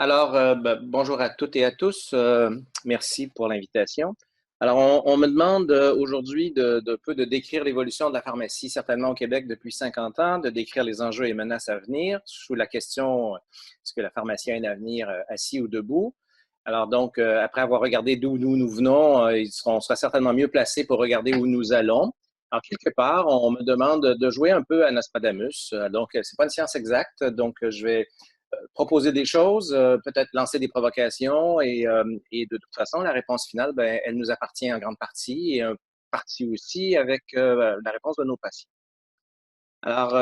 Alors, bonjour à toutes et à tous. Merci pour l'invitation. Alors, on me demande aujourd'hui de décrire l'évolution de la pharmacie, certainement au Québec depuis 50 ans, de décrire les enjeux et menaces à venir, sous la question, est-ce que la pharmacie a un avenir assis ou debout? Alors donc, après avoir regardé d'où nous venons, on sera certainement mieux placés pour regarder où nous allons. Alors, quelque part, on me demande de jouer un peu à Nostradamus. Donc, c'est pas une science exacte, donc je vais proposer des choses, peut-être lancer des provocations et de toute façon, la réponse finale, ben, elle nous appartient en grande partie et en partie aussi avec la réponse de nos patients. Alors,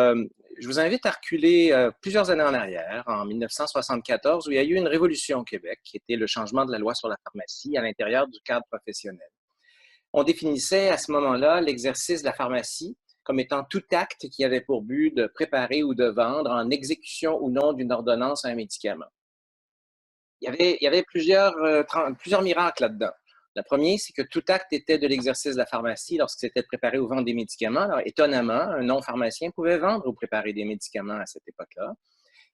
je vous invite à reculer plusieurs années en arrière, en 1974, où il y a eu une révolution au Québec, qui était le changement de la loi sur la pharmacie à l'intérieur du cadre professionnel. On définissait à ce moment-là l'exercice de la pharmacie comme étant tout acte qui avait pour but de préparer ou de vendre en exécution ou non d'une ordonnance un médicament. Il y avait plusieurs miracles là-dedans. Le premier, c'est que tout acte était de l'exercice de la pharmacie lorsque c'était préparé ou vendre des médicaments. Alors, étonnamment, un non-pharmacien pouvait vendre ou préparer des médicaments à cette époque-là.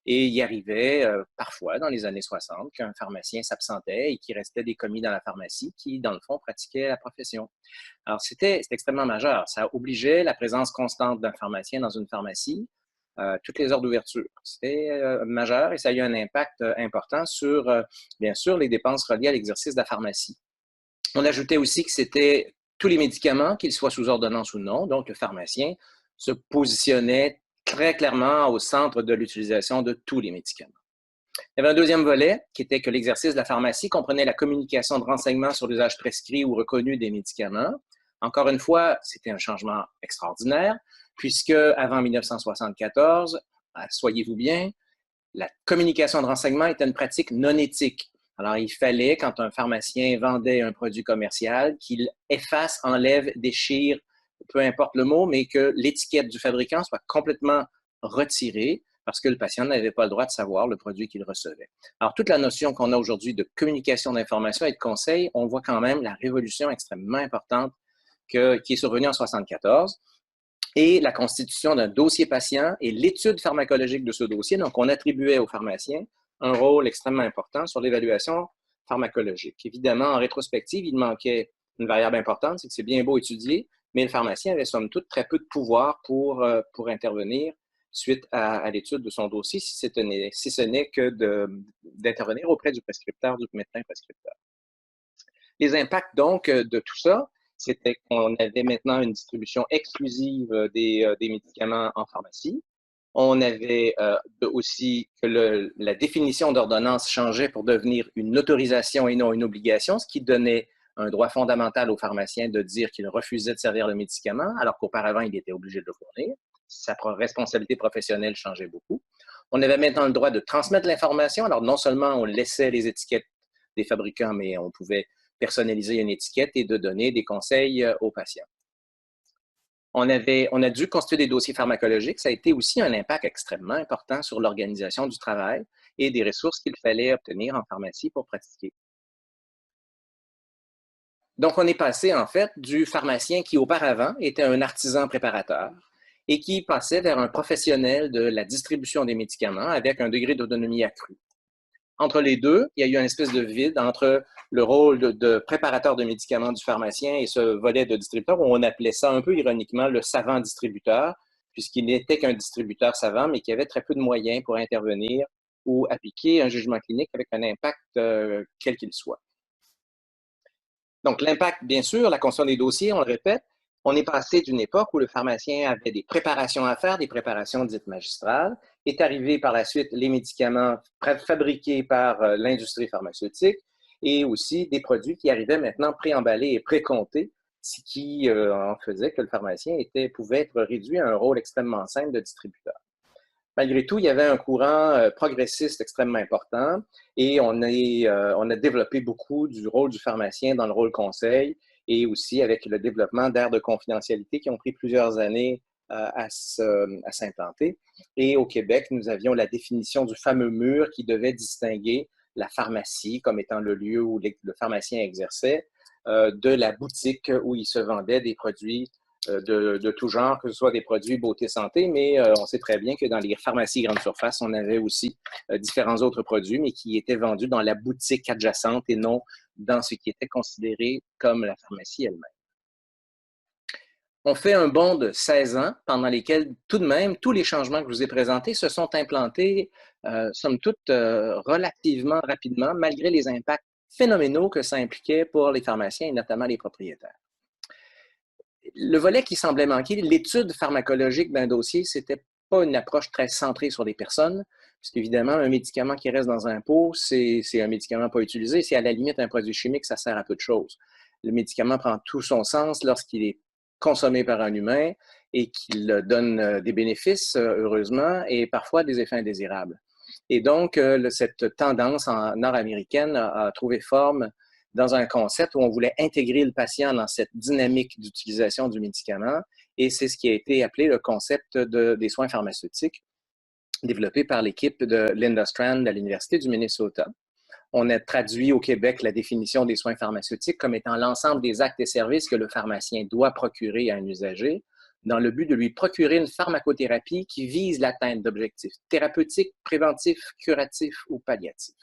Et il y arrivait parfois, dans les années 60, qu'un pharmacien s'absentait et qu'il restait des commis dans la pharmacie qui, dans le fond, pratiquaient la profession. Alors, c'était extrêmement majeur. Ça obligeait la présence constante d'un pharmacien dans une pharmacie toutes les heures d'ouverture. C'était majeur et ça a eu un impact important sur, bien sûr, les dépenses reliées à l'exercice de la pharmacie. On ajoutait aussi que c'était tous les médicaments, qu'ils soient sous ordonnance ou non. Donc, le pharmacien se positionnait très clairement au centre de l'utilisation de tous les médicaments. Il y avait un deuxième volet qui était que l'exercice de la pharmacie comprenait la communication de renseignements sur l'usage prescrit ou reconnu des médicaments. Encore une fois, c'était un changement extraordinaire, puisque avant 1974, soyez-vous bien, la communication de renseignements était une pratique non éthique. Alors, il fallait, quand un pharmacien vendait un produit commercial, qu'il efface, enlève, déchire, peu importe le mot, mais que l'étiquette du fabricant soit complètement retirée parce que le patient n'avait pas le droit de savoir le produit qu'il recevait. Alors, toute la notion qu'on a aujourd'hui de communication d'information et de conseil, on voit quand même la révolution extrêmement importante qui est survenue en 1974 et la constitution d'un dossier patient et l'étude pharmacologique de ce dossier. Donc, on attribuait aux pharmaciens un rôle extrêmement important sur l'évaluation pharmacologique. Évidemment, en rétrospective, il manquait une variable importante, c'est que c'est bien beau étudier, mais le pharmacien avait somme toute très peu de pouvoir pour intervenir suite à l'étude de son dossier, si ce n'est que d'intervenir auprès du prescripteur, du médecin prescripteur. Les impacts, donc, de tout ça, c'était qu'on avait maintenant une distribution exclusive des médicaments en pharmacie. On avait aussi que la définition d'ordonnance changeait pour devenir une autorisation et non une obligation, ce qui donnait un droit fondamental au pharmacien de dire qu'il refusait de servir le médicament, alors qu'auparavant, il était obligé de le fournir. Sa responsabilité professionnelle changeait beaucoup. On avait maintenant le droit de transmettre l'information. Alors, non seulement on laissait les étiquettes des fabricants, mais on pouvait personnaliser une étiquette et de donner des conseils aux patients. On a dû constituer des dossiers pharmacologiques. Ça a été aussi un impact extrêmement important sur l'organisation du travail et des ressources qu'il fallait obtenir en pharmacie pour pratiquer. Donc, on est passé en fait du pharmacien qui auparavant était un artisan préparateur et qui passait vers un professionnel de la distribution des médicaments avec un degré d'autonomie accru. Entre les deux, il y a eu une espèce de vide entre le rôle de préparateur de médicaments du pharmacien et ce volet de distributeur où on appelait ça un peu ironiquement le savant distributeur, puisqu'il n'était qu'un distributeur savant, mais qui avait très peu de moyens pour intervenir ou appliquer un jugement clinique avec un impact quel qu'il soit. Donc, l'impact, bien sûr, la construction des dossiers, on le répète, on est passé d'une époque où le pharmacien avait des préparations à faire, des préparations dites magistrales, est arrivé par la suite les médicaments fabriqués par l'industrie pharmaceutique et aussi des produits qui arrivaient maintenant préemballés et précomptés, ce qui en faisait que le pharmacien pouvait être réduit à un rôle extrêmement simple de distributeur. Malgré tout, il y avait un courant progressiste extrêmement important et on a développé beaucoup du rôle du pharmacien dans le rôle conseil et aussi avec le développement d'aires de confidentialité qui ont pris plusieurs années à s'implanter. Et au Québec, nous avions la définition du fameux mur qui devait distinguer la pharmacie comme étant le lieu où le pharmacien exerçait de la boutique où il se vendait des produits de tout genre, que ce soit des produits beauté santé, mais on sait très bien que dans les pharmacies grande surface, on avait aussi différents autres produits, mais qui étaient vendus dans la boutique adjacente et non dans ce qui était considéré comme la pharmacie elle-même. On fait un bond de 16 ans, pendant lesquels, tout de même, tous les changements que je vous ai présentés se sont implantés, somme toute, relativement rapidement, malgré les impacts phénoménaux que ça impliquait pour les pharmaciens et notamment les propriétaires. Le volet qui semblait manquer, l'étude pharmacologique d'un dossier, c'était pas une approche très centrée sur les personnes, puisqu'évidemment, un médicament qui reste dans un pot, c'est un médicament pas utilisé. C'est à la limite un produit chimique, ça sert à peu de choses. Le médicament prend tout son sens lorsqu'il est consommé par un humain et qu'il donne des bénéfices, heureusement, et parfois des effets indésirables. Et donc, cette tendance nord-américaine a trouvé forme dans un concept où on voulait intégrer le patient dans cette dynamique d'utilisation du médicament, et c'est ce qui a été appelé le concept des soins pharmaceutiques, développé par l'équipe de Linda Strand à l'Université du Minnesota. On a traduit au Québec la définition des soins pharmaceutiques comme étant l'ensemble des actes et services que le pharmacien doit procurer à un usager dans le but de lui procurer une pharmacothérapie qui vise l'atteinte d'objectifs thérapeutiques, préventifs, curatifs ou palliatifs.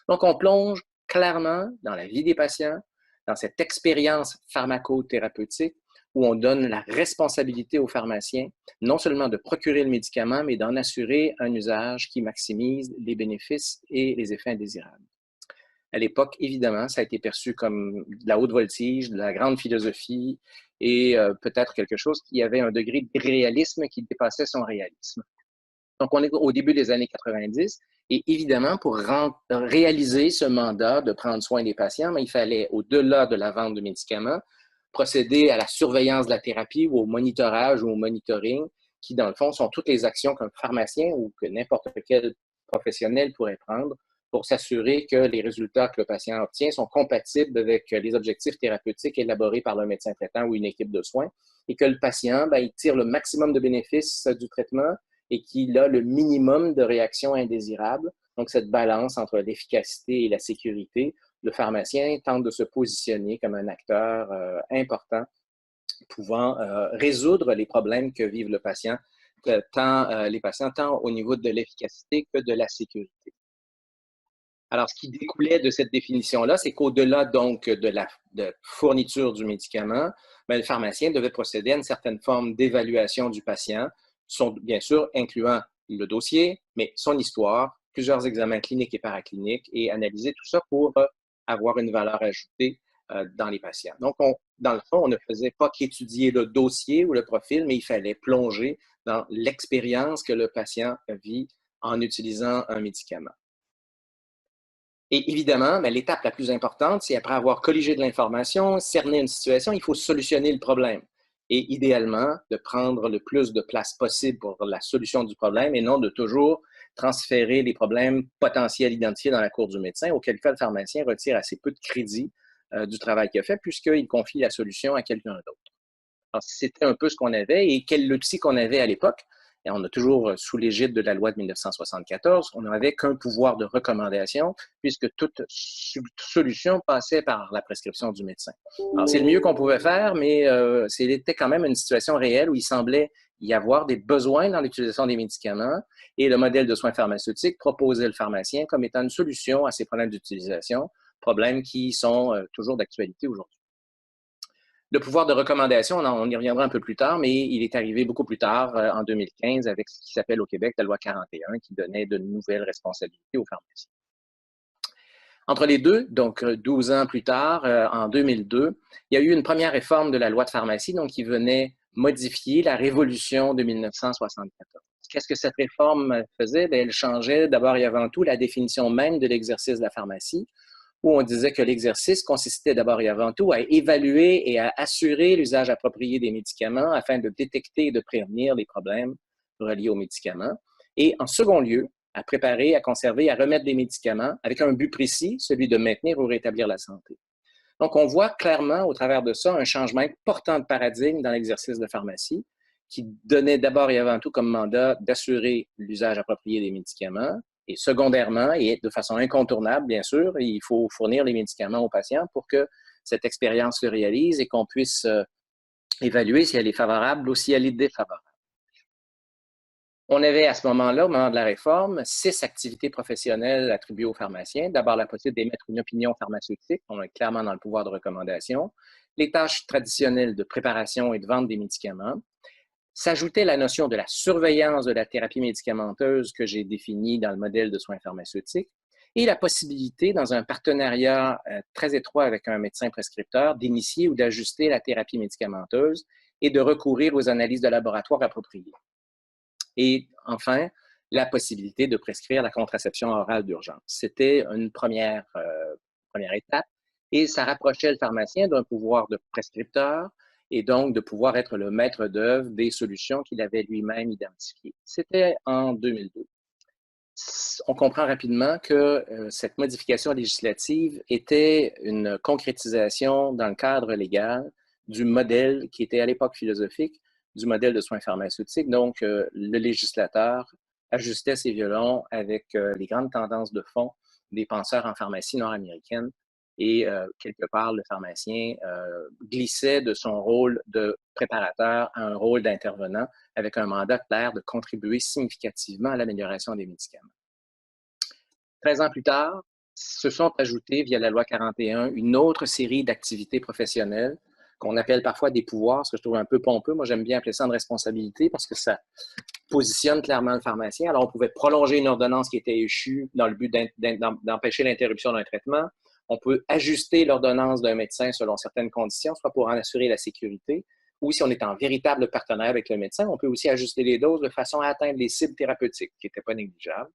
Donc, on plonge clairement dans la vie des patients, dans cette expérience pharmacothérapeutique où on donne la responsabilité aux pharmaciens, non seulement de procurer le médicament, mais d'en assurer un usage qui maximise les bénéfices et les effets indésirables. À l'époque, évidemment, ça a été perçu comme de la haute voltige, de la grande philosophie et peut-être quelque chose qui avait un degré d'irréalisme qui dépassait son réalisme. Donc, on est au début des années 90 et évidemment, pour réaliser ce mandat de prendre soin des patients, il fallait, au-delà de la vente de médicaments, procéder à la surveillance de la thérapie ou au monitorage ou au monitoring, qui, dans le fond, sont toutes les actions qu'un pharmacien ou que n'importe quel professionnel pourrait prendre pour s'assurer que les résultats que le patient obtient sont compatibles avec les objectifs thérapeutiques élaborés par le médecin traitant ou une équipe de soins et que le patient, il tire le maximum de bénéfices du traitement et qu'il a le minimum de réactions indésirables. Donc, cette balance entre l'efficacité et la sécurité, le pharmacien tente de se positionner comme un acteur important pouvant résoudre les problèmes que vivent les patients, tant au niveau de l'efficacité que de la sécurité. Alors, ce qui découlait de cette définition-là, c'est qu'au-delà donc de la fourniture du médicament, le pharmacien devait procéder à une certaine forme d'évaluation du patient, bien sûr incluant le dossier, mais son histoire, plusieurs examens cliniques et paracliniques, et analyser tout ça pour avoir une valeur ajoutée dans les patients. Donc, dans le fond, on ne faisait pas qu'étudier le dossier ou le profil, mais il fallait plonger dans l'expérience que le patient vit en utilisant un médicament. Et évidemment, l'étape la plus importante, c'est après avoir colligé de l'information, cerné une situation, il faut solutionner le problème. Et idéalement, de prendre le plus de place possible pour la solution du problème et non de toujours transférer les problèmes potentiels identifiés dans la cour du médecin, auquel cas le pharmacien retire assez peu de crédit du travail qu'il a fait puisqu'il confie la solution à quelqu'un d'autre. Alors, c'était un peu ce qu'on avait et quel outil qu'on avait à l'époque. Et on a toujours, sous l'égide de la loi de 1974, on n'avait qu'un pouvoir de recommandation puisque toute solution passait par la prescription du médecin. Alors, c'est le mieux qu'on pouvait faire, mais c'était quand même une situation réelle où il semblait y avoir des besoins dans l'utilisation des médicaments et le modèle de soins pharmaceutiques proposait le pharmacien comme étant une solution à ces problèmes d'utilisation, problèmes qui sont toujours d'actualité aujourd'hui. Le pouvoir de recommandation, on y reviendra un peu plus tard, mais il est arrivé beaucoup plus tard, en 2015, avec ce qui s'appelle au Québec la loi 41, qui donnait de nouvelles responsabilités aux pharmaciens. Entre les deux, donc 12 ans plus tard, en 2002, il y a eu une première réforme de la loi de pharmacie, donc qui venait modifier la révolution de 1974. Qu'est-ce que cette réforme faisait? Elle changeait d'abord et avant tout la définition même de l'exercice de la pharmacie, où on disait que l'exercice consistait d'abord et avant tout à évaluer et à assurer l'usage approprié des médicaments afin de détecter et de prévenir les problèmes reliés aux médicaments. Et en second lieu, à préparer, à conserver, à remettre des médicaments avec un but précis, celui de maintenir ou rétablir la santé. Donc, on voit clairement au travers de ça un changement important de paradigme dans l'exercice de pharmacie qui donnait d'abord et avant tout comme mandat d'assurer l'usage approprié des médicaments, et secondairement, et de façon incontournable, bien sûr, il faut fournir les médicaments aux patients pour que cette expérience se réalise et qu'on puisse évaluer si elle est favorable ou si elle est défavorable. On avait à ce moment-là, au moment de la réforme, 6 activités professionnelles attribuées aux pharmaciens. D'abord, la possibilité d'émettre une opinion pharmaceutique. On est clairement dans le pouvoir de recommandation. Les tâches traditionnelles de préparation et de vente des médicaments. S'ajoutait la notion de la surveillance de la thérapie médicamenteuse que j'ai définie dans le modèle de soins pharmaceutiques et la possibilité, dans un partenariat très étroit avec un médecin prescripteur, d'initier ou d'ajuster la thérapie médicamenteuse et de recourir aux analyses de laboratoire appropriées. Et enfin, la possibilité de prescrire la contraception orale d'urgence. C'était une première étape et ça rapprochait le pharmacien d'un pouvoir de prescripteur et donc de pouvoir être le maître d'œuvre des solutions qu'il avait lui-même identifiées. C'était en 2002. On comprend rapidement que cette modification législative était une concrétisation dans le cadre légal du modèle qui était à l'époque philosophique du modèle de soins pharmaceutiques. Donc, le législateur ajustait ses violons avec les grandes tendances de fond des penseurs en pharmacie nord-américaine et quelque part, le pharmacien glissait de son rôle de préparateur à un rôle d'intervenant avec un mandat clair de contribuer significativement à l'amélioration des médicaments. 13 ans plus tard, se sont ajoutées via la loi 41 une autre série d'activités professionnelles qu'on appelle parfois des pouvoirs, ce que je trouve un peu pompeux. Moi, j'aime bien appeler ça une responsabilité parce que ça positionne clairement le pharmacien. Alors, on pouvait prolonger une ordonnance qui était échue dans le but d'empêcher l'interruption d'un traitement. On peut ajuster l'ordonnance d'un médecin selon certaines conditions, soit pour en assurer la sécurité, ou si on est en véritable partenaire avec le médecin, on peut aussi ajuster les doses de façon à atteindre les cibles thérapeutiques, qui n'étaient pas négligeables.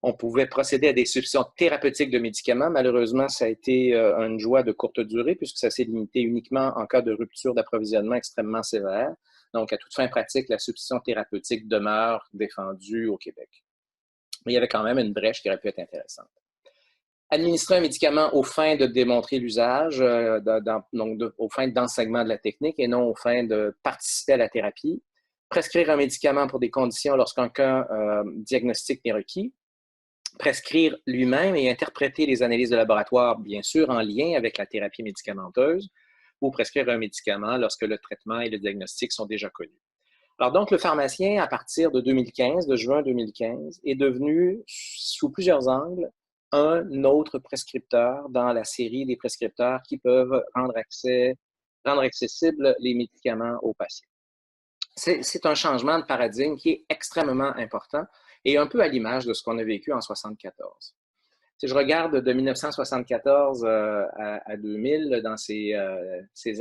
On pouvait procéder à des substitutions thérapeutiques de médicaments. Malheureusement, ça a été une joie de courte durée puisque ça s'est limité uniquement en cas de rupture d'approvisionnement extrêmement sévère. Donc, à toute fin pratique, la substitution thérapeutique demeure défendue au Québec. Mais il y avait quand même une brèche qui aurait pu être intéressante. Administrer un médicament aux fins de démontrer l'usage, donc aux fins d'enseignement de la technique et non aux fins de participer à la thérapie. Prescrire un médicament pour des conditions lorsqu'un cas diagnostique n'est requis. Prescrire lui-même et interpréter les analyses de laboratoire, bien sûr, en lien avec la thérapie médicamenteuse, ou prescrire un médicament lorsque le traitement et le diagnostic sont déjà connus. Alors donc, le pharmacien, à partir de 2015, de juin 2015, est devenu, sous plusieurs angles, un autre prescripteur dans la série des prescripteurs qui peuvent rendre accessibles les médicaments aux patients. C'est un changement de paradigme qui est extrêmement important et un peu à l'image de ce qu'on a vécu en 1974. Si je regarde de 1974 à 2000, dans ces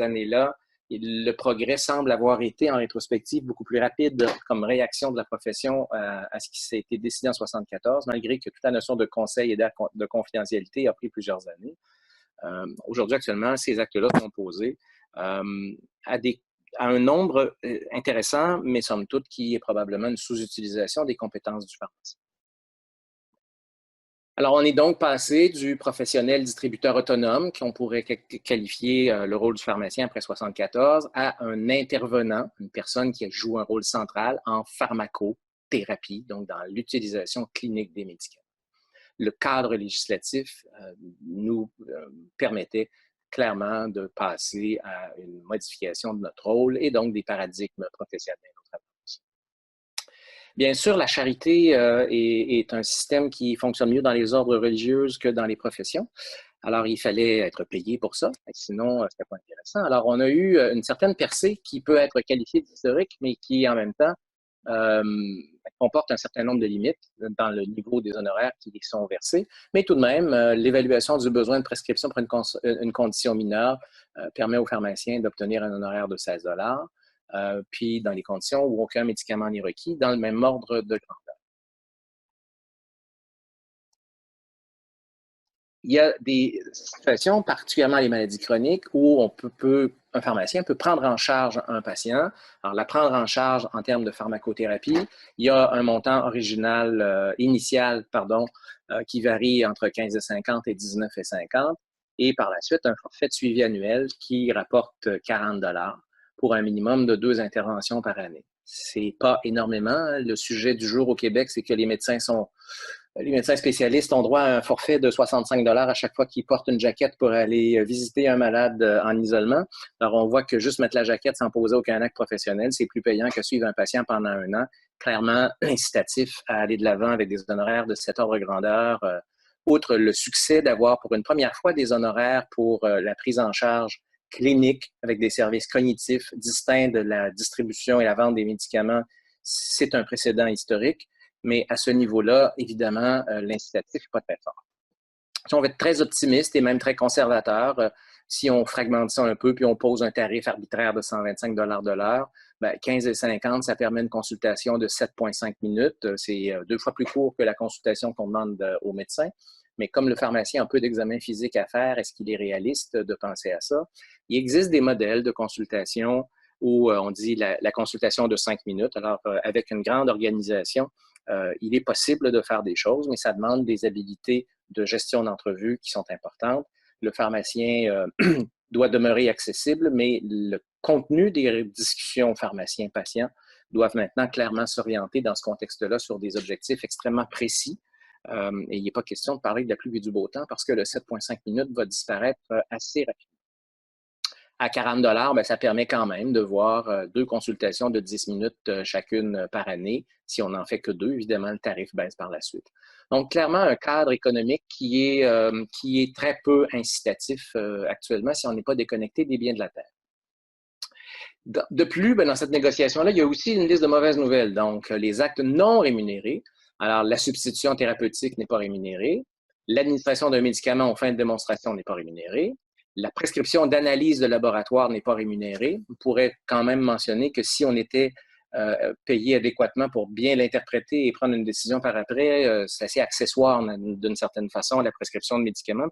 années-là, le progrès semble avoir été, en rétrospective, beaucoup plus rapide comme réaction de la profession à ce qui s'est été décidé en 1974, malgré que toute la notion de conseil et de confidentialité a pris plusieurs années. Aujourd'hui, actuellement, ces actes-là sont posés à un nombre intéressant, mais somme toute, qui est probablement une sous-utilisation des compétences du pharmacien. Alors, on est donc passé du professionnel distributeur autonome, qu'on pourrait qualifier le rôle du pharmacien après 1974, à un intervenant, une personne qui joue un rôle central en pharmacothérapie, donc dans l'utilisation clinique des médicaments. Le cadre législatif nous permettait clairement de passer à une modification de notre rôle et donc des paradigmes professionnels. Bien sûr, la charité est un système qui fonctionne mieux dans les ordres religieux que dans les professions. Alors, il fallait être payé pour ça, sinon, ce n'était pas intéressant. Alors, on a eu une certaine percée qui peut être qualifiée d'historique, mais qui, en même temps, comporte un certain nombre de limites dans le niveau des honoraires qui sont versés. Mais tout de même, l'évaluation du besoin de prescription pour une condition mineure permet aux pharmaciens d'obtenir un honoraire de 16 $, puis dans les conditions où aucun médicament n'est requis, dans le même ordre de grandeur. Il y a des situations, particulièrement les maladies chroniques, où un pharmacien peut prendre en charge un patient. Alors, la prendre en charge en termes de pharmacothérapie, il y a un montant initial, qui varie entre 15,50 et 19,50 et par la suite, un forfait de suivi annuel qui rapporte 40 $ pour un minimum de 2 interventions par année. C'est pas énormément. Le sujet du jour au Québec, c'est que les médecins sont Les médecins spécialistes ont droit à un forfait de 65 $ à chaque fois qu'ils portent une jaquette pour aller visiter un malade en isolement. Alors, on voit que juste mettre la jaquette sans poser aucun acte professionnel, c'est plus payant que suivre un patient pendant un an. Clairement incitatif à aller de l'avant avec des honoraires de cet ordre de grandeur. Outre le succès d'avoir pour une première fois des honoraires pour la prise en charge clinique avec des services cognitifs distincts de la distribution et la vente des médicaments, c'est un précédent historique. Mais à ce niveau-là, évidemment, l'incitatif n'est pas très fort. Si on veut être très optimiste et même très conservateur, si on fragmente ça un peu puis on pose un tarif arbitraire de 125 $ de l'heure, 15,50 $, ça permet une consultation de 7,5 minutes. C'est 2 fois plus court que la consultation qu'on demande aux médecins. Mais comme le pharmacien a un peu d'examen physique à faire, est-ce qu'il est réaliste de penser à ça? Il existe des modèles de consultation où on dit la consultation de 5 minutes. Alors, avec une grande organisation, il est possible de faire des choses, mais ça demande des habilités de gestion d'entrevue qui sont importantes. Le pharmacien doit demeurer accessible, mais le contenu des discussions pharmacien-patient doivent maintenant clairement s'orienter dans ce contexte-là sur des objectifs extrêmement précis. Et il n'est pas question de parler de la pluie et du beau temps parce que le 7,5 minutes va disparaître assez rapidement. À 40 $, ça permet quand même de voir 2 consultations de 10 minutes chacune par année. Si on n'en fait que 2, évidemment, le tarif baisse par la suite. Donc, clairement, un cadre économique qui est très peu incitatif actuellement si on n'est pas déconnecté des biens de la Terre. De plus, dans cette négociation-là, il y a aussi une liste de mauvaises nouvelles. Donc, les actes non rémunérés. Alors, la substitution thérapeutique n'est pas rémunérée. L'administration d'un médicament en fin de démonstration n'est pas rémunérée. La prescription d'analyse de laboratoire n'est pas rémunérée. On pourrait quand même mentionner que si on était payé adéquatement pour bien l'interpréter et prendre une décision par après, c'est assez accessoire d'une certaine façon la prescription de médicaments,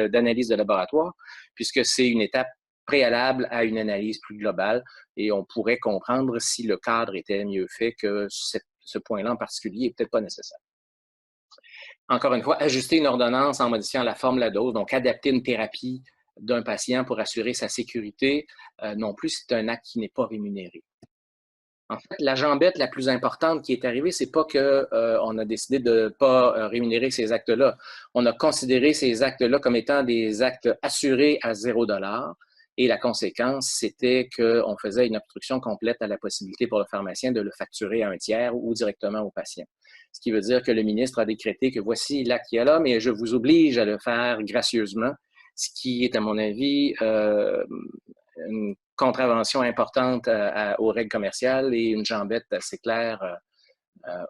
d'analyse de laboratoire, puisque c'est une étape préalable à une analyse plus globale et on pourrait comprendre si le cadre était mieux fait que ce point-là en particulier n'est peut-être pas nécessaire. Encore une fois, ajuster une ordonnance en modifiant la forme, la dose, donc adapter une thérapie d'un patient pour assurer sa sécurité, non plus, c'est un acte qui n'est pas rémunéré. En fait, la jambette la plus importante qui est arrivée, c'est pas qu'on a décidé de ne pas rémunérer ces actes-là. On a considéré ces actes-là comme étant des actes assurés à 0 $ et la conséquence, c'était qu'on faisait une obstruction complète à la possibilité pour le pharmacien de le facturer à un tiers ou directement au patient. Ce qui veut dire que le ministre a décrété que voici l'acte qu'il y a là, mais je vous oblige à le faire gracieusement, ce qui est, à mon avis, une contravention importante aux règles commerciales et une jambette assez claire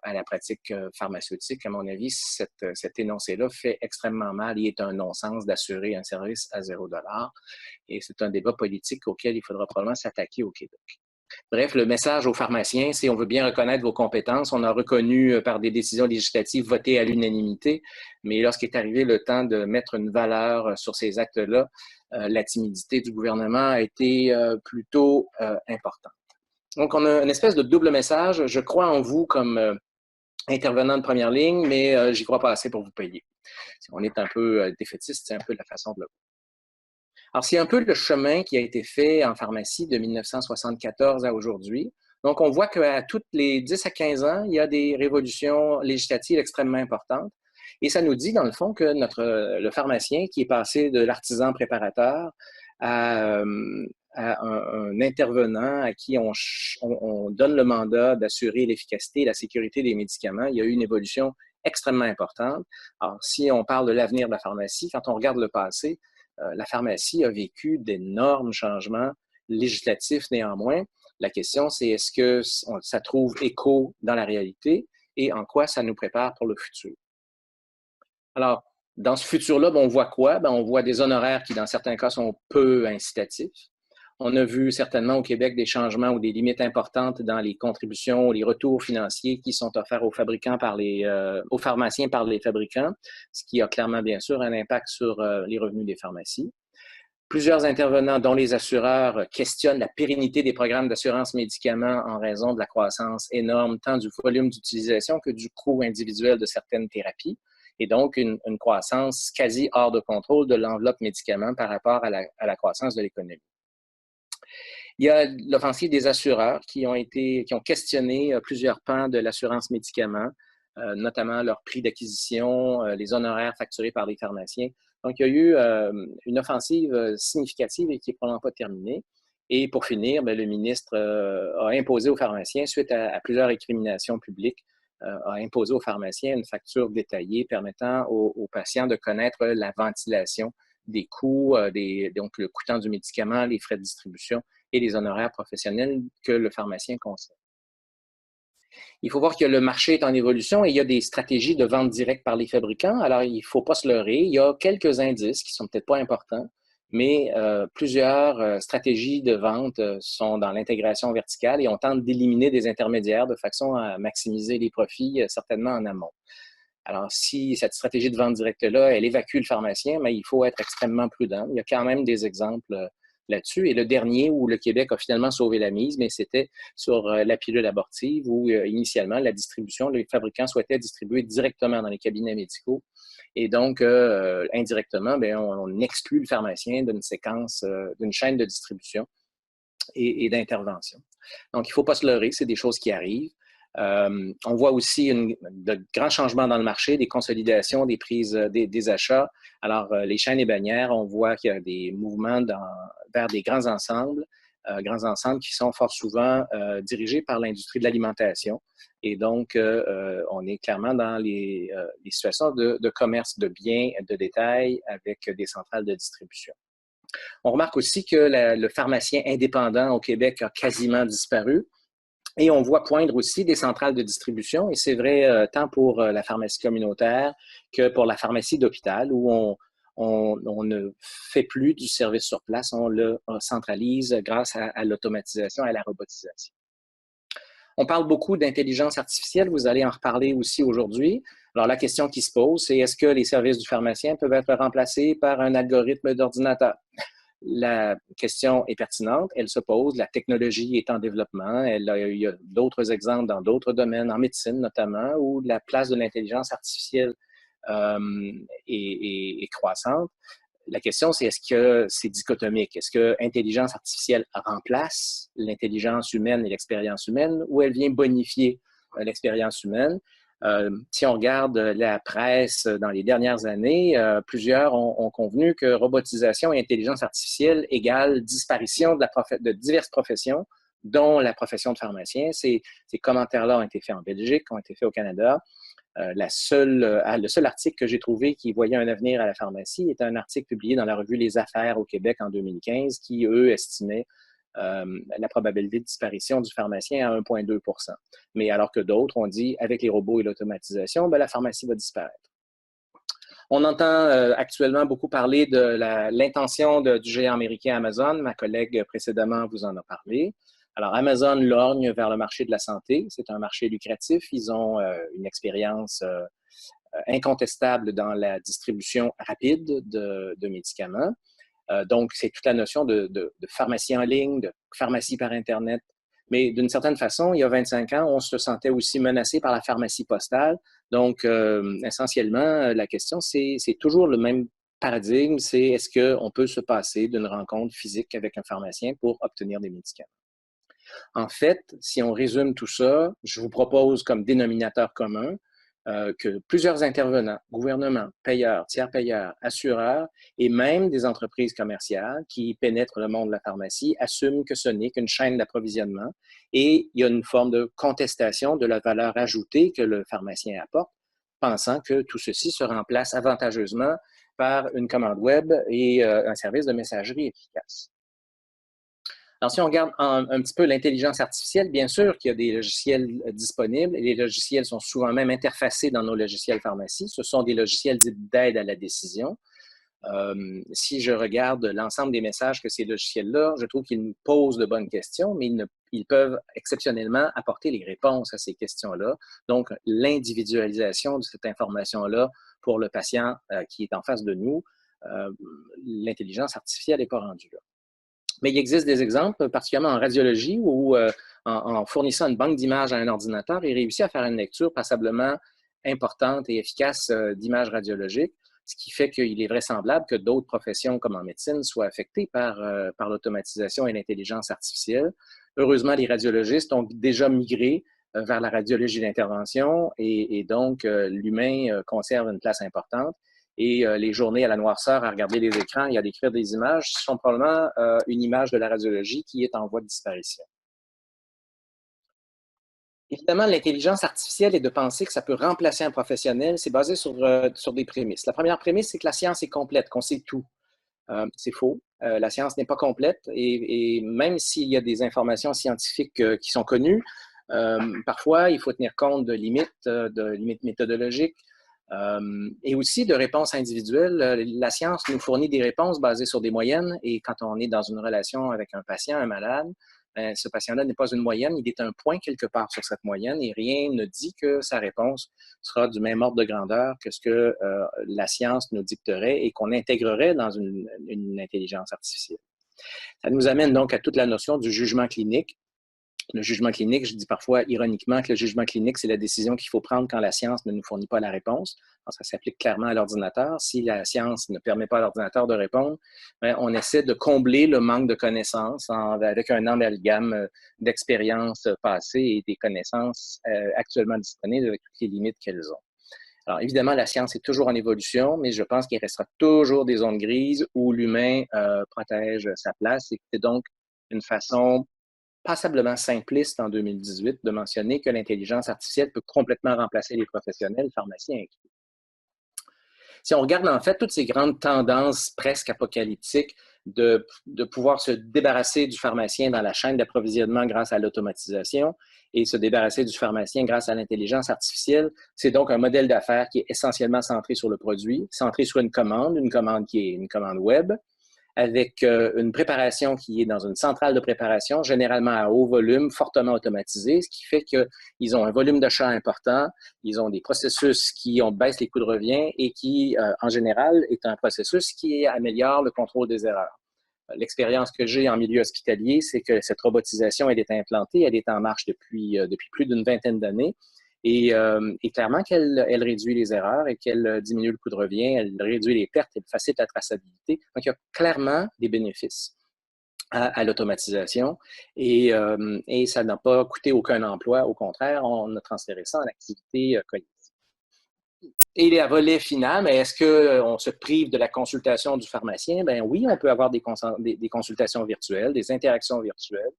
à la pratique pharmaceutique. À mon avis, cet énoncé-là fait extrêmement mal et est un non-sens d'assurer un service à 0 $. Et c'est un débat politique auquel il faudra probablement s'attaquer au Québec. Bref, le message aux pharmaciens, c'est on veut bien reconnaître vos compétences. On a reconnu par des décisions législatives votées à l'unanimité, mais lorsqu'est arrivé le temps de mettre une valeur sur ces actes-là, la timidité du gouvernement a été plutôt importante. Donc, on a une espèce de double message. Je crois en vous comme intervenant de première ligne, mais j'y crois pas assez pour vous payer. Si on est un peu défaitiste, c'est un peu la façon de le voir. Alors, c'est un peu le chemin qui a été fait en pharmacie de 1974 à aujourd'hui. Donc, on voit qu'à toutes les 10 à 15 ans, il y a des révolutions législatives extrêmement importantes. Et ça nous dit, dans le fond, que le pharmacien qui est passé de l'artisan préparateur à un intervenant à qui on donne le mandat d'assurer l'efficacité et la sécurité des médicaments, il y a eu une évolution extrêmement importante. Alors, si on parle de l'avenir de la pharmacie, quand on regarde le passé, la pharmacie a vécu d'énormes changements législatifs néanmoins. La question, c'est est-ce que ça trouve écho dans la réalité et en quoi ça nous prépare pour le futur? Alors, dans ce futur-là, on voit quoi? On voit des honoraires qui, dans certains cas, sont peu incitatifs. On a vu certainement au Québec des changements ou des limites importantes dans les contributions ou les retours financiers qui sont offerts aux fabricants aux pharmaciens par les fabricants, ce qui a clairement, bien sûr, un impact sur les revenus des pharmacies. Plusieurs intervenants, dont les assureurs, questionnent la pérennité des programmes d'assurance médicaments en raison de la croissance énorme, tant du volume d'utilisation que du coût individuel de certaines thérapies, et donc une croissance quasi hors de contrôle de l'enveloppe médicaments par rapport à la croissance de l'économie. Il y a l'offensive des assureurs qui ont questionné plusieurs pans de l'assurance médicaments, notamment leur prix d'acquisition, les honoraires facturés par les pharmaciens. Donc, il y a eu une offensive significative et qui n'est probablement pas terminée. Et pour finir, bien, le ministre a imposé aux pharmaciens, suite à plusieurs récriminations publiques, a imposé aux pharmaciens une facture détaillée permettant aux patients de connaître la ventilation des coûts, donc le coûtant du médicament, les frais de distribution et les honoraires professionnels que le pharmacien concerne. Il faut voir que le marché est en évolution et il y a des stratégies de vente directe par les fabricants. Alors, il ne faut pas se leurrer. Il y a quelques indices qui ne sont peut-être pas importants, mais plusieurs stratégies de vente sont dans l'intégration verticale et on tente d'éliminer des intermédiaires de façon à maximiser les profits, certainement en amont. Alors, si cette stratégie de vente directe-là, elle évacue le pharmacien, mais il faut être extrêmement prudent. Il y a quand même des exemples là-dessus. Et le dernier où le Québec a finalement sauvé la mise, mais c'était sur la pilule abortive où initialement la distribution, les fabricants souhaitaient distribuer directement dans les cabinets médicaux. Et donc, indirectement, bien, on exclut le pharmacien d'une séquence, d'une chaîne de distribution et d'intervention. Donc, il ne faut pas se leurrer, c'est des choses qui arrivent. On voit aussi de grands changements dans le marché, des consolidations, des prises, des achats. Alors, les chaînes et bannières, on voit qu'il y a des mouvements vers des grands ensembles qui sont fort souvent dirigés par l'industrie de l'alimentation. Et donc, on est clairement dans les situations de commerce de biens de détail avec des centrales de distribution. On remarque aussi que le pharmacien indépendant au Québec a quasiment disparu. Et on voit poindre aussi des centrales de distribution, et c'est vrai tant pour la pharmacie communautaire que pour la pharmacie d'hôpital, où on ne fait plus du service sur place, on le centralise grâce à l'automatisation et à la robotisation. On parle beaucoup d'intelligence artificielle, vous allez en reparler aussi aujourd'hui. Alors la question qui se pose, c'est est-ce que les services du pharmacien peuvent être remplacés par un algorithme d'ordinateur? La question est pertinente, elle se pose, la technologie est en développement, il y a d'autres exemples dans d'autres domaines, en médecine notamment, où la place de l'intelligence artificielle est croissante. La question, c'est est-ce que c'est dichotomique? Est-ce que l'intelligence artificielle remplace l'intelligence humaine et l'expérience humaine ou elle vient bonifier l'expérience humaine? Si on regarde la presse dans les dernières années, plusieurs ont convenu que robotisation et intelligence artificielle égale disparition de diverses professions, dont la profession de pharmacien. Ces commentaires-là ont été faits en Belgique, ont été faits au Canada. Le seul article que j'ai trouvé qui voyait un avenir à la pharmacie est un article publié dans la revue Les Affaires au Québec en 2015 qui, eux, estimait la probabilité de disparition du pharmacien à 1,2 %. Mais alors que d'autres ont dit, avec les robots et l'automatisation, ben, la pharmacie va disparaître. On entend actuellement beaucoup parler de l'intention du géant américain Amazon. Ma collègue précédemment vous en a parlé. Alors, Amazon lorgne vers le marché de la santé. C'est un marché lucratif. Ils ont une expérience incontestable dans la distribution rapide de médicaments. Donc, c'est toute la notion de pharmacie en ligne, de pharmacie par Internet. Mais d'une certaine façon, il y a 25 ans, on se sentait aussi menacé par la pharmacie postale. Donc, essentiellement, la question, c'est toujours le même paradigme, c'est est-ce qu'on peut se passer d'une rencontre physique avec un pharmacien pour obtenir des médicaments? En fait, si on résume tout ça, je vous propose comme dénominateur commun que plusieurs intervenants, gouvernements, payeurs, tiers payeurs, assureurs et même des entreprises commerciales qui pénètrent le monde de la pharmacie assument que ce n'est qu'une chaîne d'approvisionnement et il y a une forme de contestation de la valeur ajoutée que le pharmacien apporte, pensant que tout ceci se remplace avantageusement par une commande web et un service de messagerie efficace. Alors, si on regarde un petit peu l'intelligence artificielle, bien sûr qu'il y a des logiciels disponibles et les logiciels sont souvent même interfacés dans nos logiciels pharmacie. Ce sont des logiciels dits d'aide à la décision. Si je regarde l'ensemble des messages que ces logiciels-là, je trouve qu'ils nous posent de bonnes questions, mais ils peuvent exceptionnellement apporter les réponses à ces questions-là. Donc, l'individualisation de cette information-là pour le patient qui est en face de nous, l'intelligence artificielle n'est pas rendue là. Mais il existe des exemples, particulièrement en radiologie, où en fournissant une banque d'images à un ordinateur, il réussit à faire une lecture passablement importante et efficace d'images radiologiques, ce qui fait qu'il est vraisemblable que d'autres professions, comme en médecine, soient affectées par l'automatisation et l'intelligence artificielle. Heureusement, les radiologistes ont déjà migré vers la radiologie d'intervention et donc l'humain conserve une place importante. Et les journées à la noirceur à regarder les écrans et à décrire des images sont probablement une image de la radiologie qui est en voie de disparition. Évidemment, l'intelligence artificielle et de penser que ça peut remplacer un professionnel, c'est basé sur des prémices. La première prémisse, c'est que la science est complète, qu'on sait tout. C'est faux. La science n'est pas complète et même s'il y a des informations scientifiques qui sont connues, parfois, il faut tenir compte de limites méthodologiques et aussi de réponses individuelles. La science nous fournit des réponses basées sur des moyennes et quand on est dans une relation avec un patient, un malade, ce patient-là n'est pas une moyenne, il est un point quelque part sur cette moyenne et rien ne dit que sa réponse sera du même ordre de grandeur que ce que la science nous dicterait et qu'on intégrerait dans une intelligence artificielle. Ça nous amène donc à toute la notion du jugement clinique. Le jugement clinique, je dis parfois ironiquement que le jugement clinique, c'est la décision qu'il faut prendre quand la science ne nous fournit pas la réponse. Alors, ça s'applique clairement à l'ordinateur. Si la science ne permet pas à l'ordinateur de répondre, bien, on essaie de combler le manque de connaissances avec un amalgame d'expériences passées et des connaissances actuellement disponibles avec toutes les limites qu'elles ont. Alors, évidemment, la science est toujours en évolution, mais je pense qu'il restera toujours des zones grises où l'humain protège sa place et c'est donc une façon passablement simpliste en 2018 de mentionner que l'intelligence artificielle peut complètement remplacer les professionnels, pharmaciens inclus. Si on regarde en fait toutes ces grandes tendances presque apocalyptiques de pouvoir se débarrasser du pharmacien dans la chaîne d'approvisionnement grâce à l'automatisation et se débarrasser du pharmacien grâce à l'intelligence artificielle, c'est donc un modèle d'affaires qui est essentiellement centré sur le produit, centré sur une commande qui est une commande web, avec une préparation qui est dans une centrale de préparation, généralement à haut volume, fortement automatisée, ce qui fait qu'ils ont un volume d'achat important, ils ont des processus qui baissent les coûts de revient et qui, en général, est un processus qui améliore le contrôle des erreurs. L'expérience que j'ai en milieu hospitalier, c'est que cette robotisation, elle est implantée, elle est en marche depuis plus d'une vingtaine d'années. Et clairement qu'elle réduit les erreurs et qu'elle diminue le coût de revient, elle réduit les pertes, elle facilite la traçabilité. Donc, il y a clairement des bénéfices à l'automatisation et ça n'a pas coûté aucun emploi. Au contraire, on a transféré ça en activité cognitive. Et les volets final, mais est-ce qu'on se prive de la consultation du pharmacien? Ben oui, on peut avoir des consultations virtuelles, des interactions virtuelles.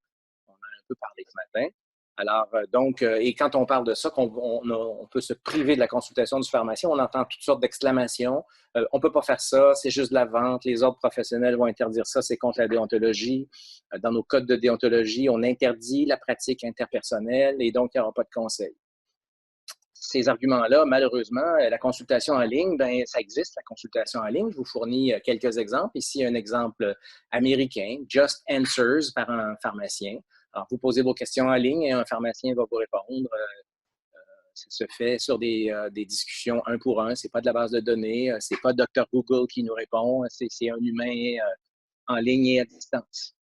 On en a un peu parlé ce matin. Alors, et quand on parle de ça, on peut se priver de la consultation du pharmacien, on entend toutes sortes d'exclamations. On ne peut pas faire ça, c'est juste de la vente, les ordres professionnels vont interdire ça, c'est contre la déontologie. Dans nos codes de déontologie, on interdit la pratique interpersonnelle et donc il n'y aura pas de conseil. Ces arguments-là, malheureusement, la consultation en ligne, ben ça existe, la consultation en ligne. Je vous fournis quelques exemples. Ici, un exemple américain, Just Answers par un pharmacien. Alors, vous posez vos questions en ligne et un pharmacien va vous répondre. Ça se fait sur des discussions un pour un. C'est pas de la base de données. C'est pas Dr Google qui nous répond. C'est un humain en ligne et à distance.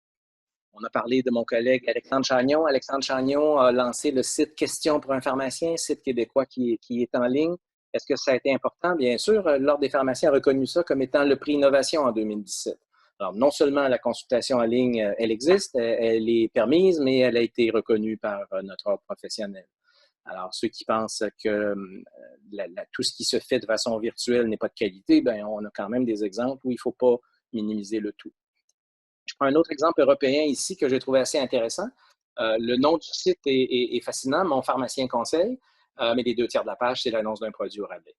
On a parlé de mon collègue Alexandre Chagnon. Alexandre Chagnon a lancé le site Questions pour un pharmacien, site québécois qui est en ligne. Est-ce que ça a été important? Bien sûr, l'Ordre des pharmaciens a reconnu ça comme étant le prix Innovation en 2017. Alors, non seulement la consultation en ligne, elle existe, elle est permise, mais elle a été reconnue par notre ordre professionnel. Alors, ceux qui pensent que tout ce qui se fait de façon virtuelle n'est pas de qualité, bien, on a quand même des exemples où il ne faut pas minimiser le tout. Je prends un autre exemple européen ici que j'ai trouvé assez intéressant. Le nom du site est fascinant, Mon pharmacien conseil, mais les 2 tiers de la page, c'est l'annonce d'un produit au rabais.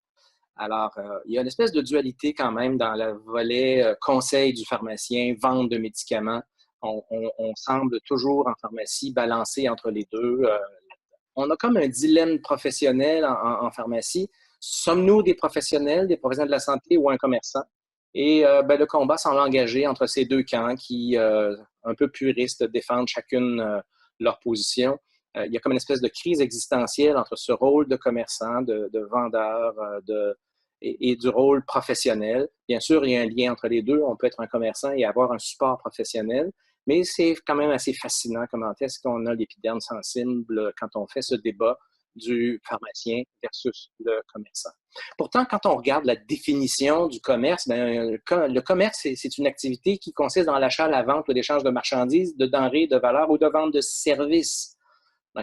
Alors, il y a une espèce de dualité quand même dans le volet conseil du pharmacien, vente de médicaments. On semble toujours en pharmacie balancer entre les deux. On a comme un dilemme professionnel en pharmacie. Sommes-nous des professionnels de la santé ou un commerçant? Et le combat semble engagé entre ces deux camps qui, un peu puristes, défendent chacune leur position. Il y a comme une espèce de crise existentielle entre ce rôle de commerçant, de vendeur et du rôle professionnel. Bien sûr, il y a un lien entre les deux. On peut être un commerçant et avoir un support professionnel, mais c'est quand même assez fascinant comment est-ce qu'on a l'épiderme sensible quand on fait ce débat du pharmacien versus le commerçant. Pourtant, quand on regarde la définition du commerce, bien, le commerce, c'est une activité qui consiste dans l'achat, la vente ou l'échange de marchandises, de denrées, de valeurs ou de vente de services.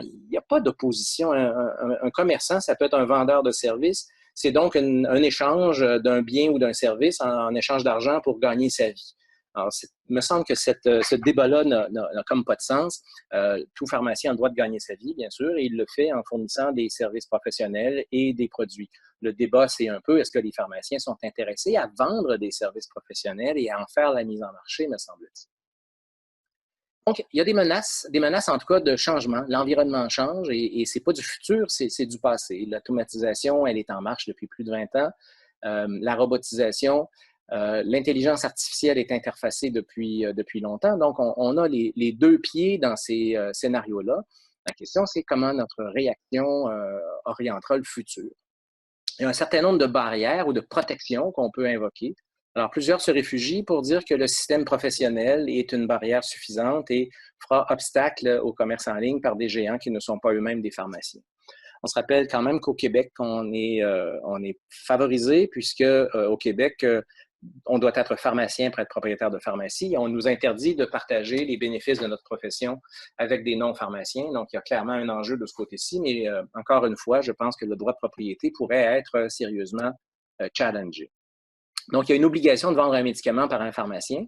Il n'y a pas d'opposition. Un commerçant, ça peut être un vendeur de services. C'est donc un échange d'un bien ou d'un service en échange d'argent pour gagner sa vie. Alors, il me semble que ce débat-là n'a comme pas de sens. Tout pharmacien a le droit de gagner sa vie, bien sûr, et il le fait en fournissant des services professionnels et des produits. Le débat, c'est un peu, est-ce que les pharmaciens sont intéressés à vendre des services professionnels et à en faire la mise en marché, me semble-t-il. Donc, il y a des menaces en tout cas de changement. L'environnement change et ce n'est pas du futur, c'est du passé. L'automatisation, elle est en marche depuis plus de 20 ans. La robotisation, l'intelligence artificielle est interfacée depuis longtemps. Donc, on a les deux pieds dans ces scénarios-là. La question, c'est comment notre réaction orientera le futur. Il y a un certain nombre de barrières ou de protections qu'on peut invoquer. Alors, plusieurs se réfugient pour dire que le système professionnel est une barrière suffisante et fera obstacle au commerce en ligne par des géants qui ne sont pas eux-mêmes des pharmaciens. On se rappelle quand même qu'au Québec, on est favorisé puisque au Québec, on doit être pharmacien pour être propriétaire de pharmacie. On nous interdit de partager les bénéfices de notre profession avec des non-pharmaciens. Donc, il y a clairement un enjeu de ce côté-ci, mais encore une fois, je pense que le droit de propriété pourrait être sérieusement challengé. Donc, il y a une obligation de vendre un médicament par un pharmacien.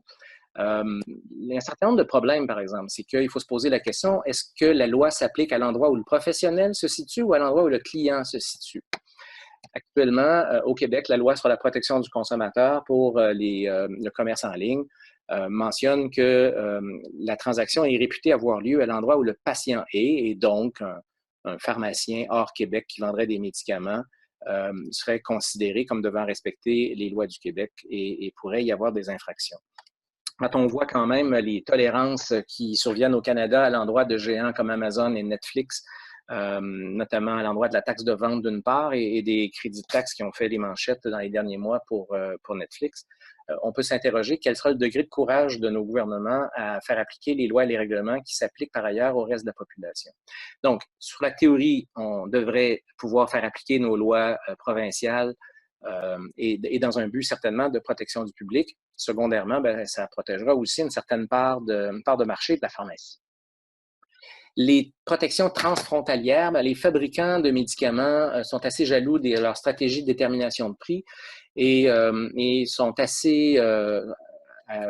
Il y a un certain nombre de problèmes, par exemple. C'est qu'il faut se poser la question, est-ce que la loi s'applique à l'endroit où le professionnel se situe ou à l'endroit où le client se situe? Actuellement, au Québec, la loi sur la protection du consommateur pour le commerce en ligne mentionne que la transaction est réputée avoir lieu à l'endroit où le patient est, et donc un pharmacien hors Québec qui vendrait des médicaments serait considéré comme devant respecter les lois du Québec et pourrait y avoir des infractions. Quand on voit quand même les tolérances qui surviennent au Canada à l'endroit de géants comme Amazon et Netflix, notamment à l'endroit de la taxe de vente d'une part et des crédits de taxes qui ont fait les manchettes dans les derniers mois pour Netflix, on peut s'interroger quel sera le degré de courage de nos gouvernements à faire appliquer les lois et les règlements qui s'appliquent par ailleurs au reste de la population. Donc, sur la théorie, on devrait pouvoir faire appliquer nos lois provinciales et dans un but certainement de protection du public. Secondairement, ça protégera aussi une certaine part de marché de la pharmacie. Les protections transfrontalières, les fabricants de médicaments sont assez jaloux de leur stratégie de détermination de prix et sont assez